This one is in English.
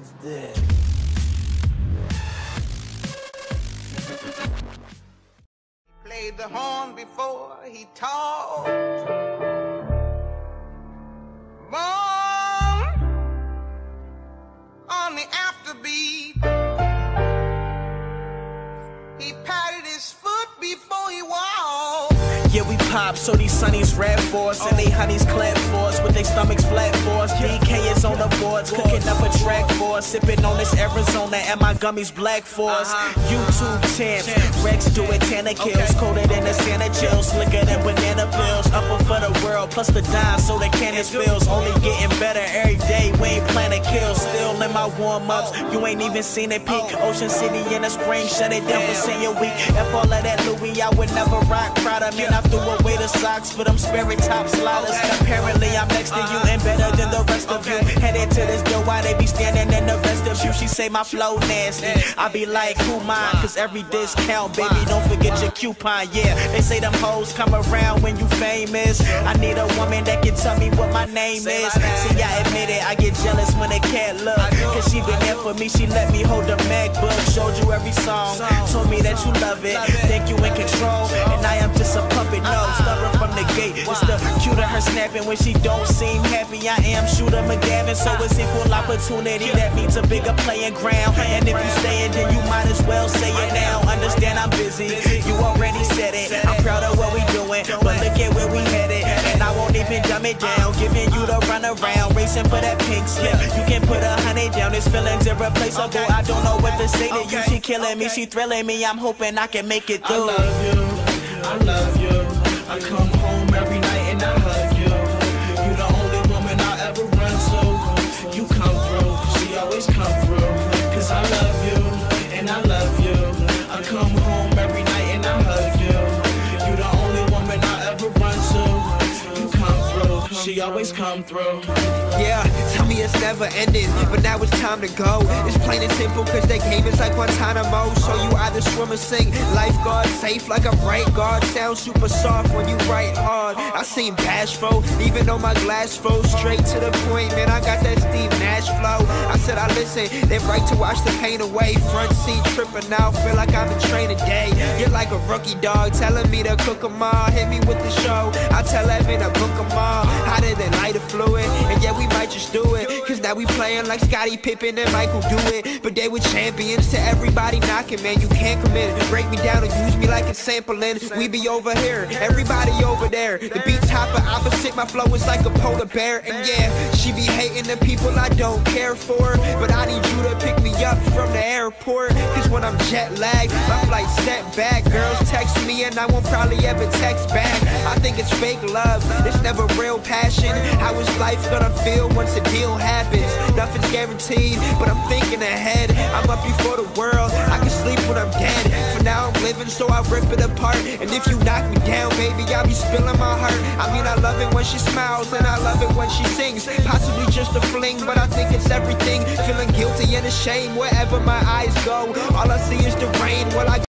man's dead. He played the horn before he talked. Born on the afterbeat. He patted his foot before he walked. Yeah, we pop, so these sunnies rap for us, and they honeys clap for us, with their stomachs flat for us. DK is on the boards, cooking up a track for us, sipping on this Arizona, and my gummies black for us. YouTube 10, Rex do it, Tanner kills, coated in the Santa chill, slicker than banana pills. Upper for the world, plus the dime, so the cannon spills. Only getting better every day, we ain't planning kills. Still in my warm-ups, you ain't even seen it peak. Ocean City in the spring, shut it down for senior week. If all of that Louis, I would never rock Prada, man. I threw away the socks for them Sperry top sliders. Apparently I'm next to you and better than the rest of you. Headed to this door, why they be standing in the rest of you? She say my flow nasty, I be like, who mine? Cause every discount, baby, don't forget your coupon. Yeah, they say them hoes come around when you famous. I need a woman that can tell me what my name is. See, I admit it, I get jealous when a cat look, cause she been there for me, she let me hold the MacBook. Showed you every song, told me that you love it, think you in control, and I am just a puppet. No, stubborn from the gate. It's the cue to her snapping when she don't seem happy. I am Shooter McGavin, so it's equal opportunity. That means a bigger playing ground. And if you staying, then you might as well say it now. Understand I'm busy, you already said it. I'm proud of what we doing, but look at where we headed. And I won't even dumb it down, giving you the run around, racing for that pink slip. You can put 100 down, this feeling's irreplaceable. I don't know what to say to you. She killing me, she thrilling me. I'm hoping I can make it through. I love you, I love you. I come home every night and I hug you. You the only woman I ever run to. You come through, she always come through. Cause I love you, and I love you. I come home every night and I hug you. You the only woman I ever run to. You come through, she always come through. Yeah, tell me it's never ending, but now it's time to go. It's plain and simple, cause they game is like Guantanamo. So you either swim or sink, lifeguard safe like a right guard. Sound super soft when you write hard. I seem bashful, even though my glass froze. Straight to the point, man, I got that Steve Nash flow. I said I listen, then right to wash the pain away. Front seat tripping now, feel like I'm in training day. You're like a rookie dog, telling me to cook 'em all. Hit me with the show, I tell Evan to book 'em all. Hotter than lighter fluid, and yeah, we might just do it, cause now we playing like Scottie Pippen and Michael do it. But they were champions, to everybody knocking, man, you can't commit it. Break me down and use me like it's sampling. We be over here, everybody over there. The beat's hopper opposite, my flow is like a polar bear. And yeah, she be hating the people I don't care for, but I need you to pick me up from the airport, cause when I'm jet lagged, my flight set back. Girls text me and I won't probably ever text back. I think it's fake love, it's never real passion. How is life gonna feel once a deal happens? Nothing's guaranteed, but I'm thinking ahead. I'm up before the world, I can sleep when I'm dead. For now I'm living, so I rip it apart. And if you knock me down, baby, I'll be spilling my heart. I mean, I love it when she smiles, and I love it when she sings. Possibly just a fling, but I think it's everything. Feeling guilty and ashamed wherever my eyes go. All I see is the rain, well, I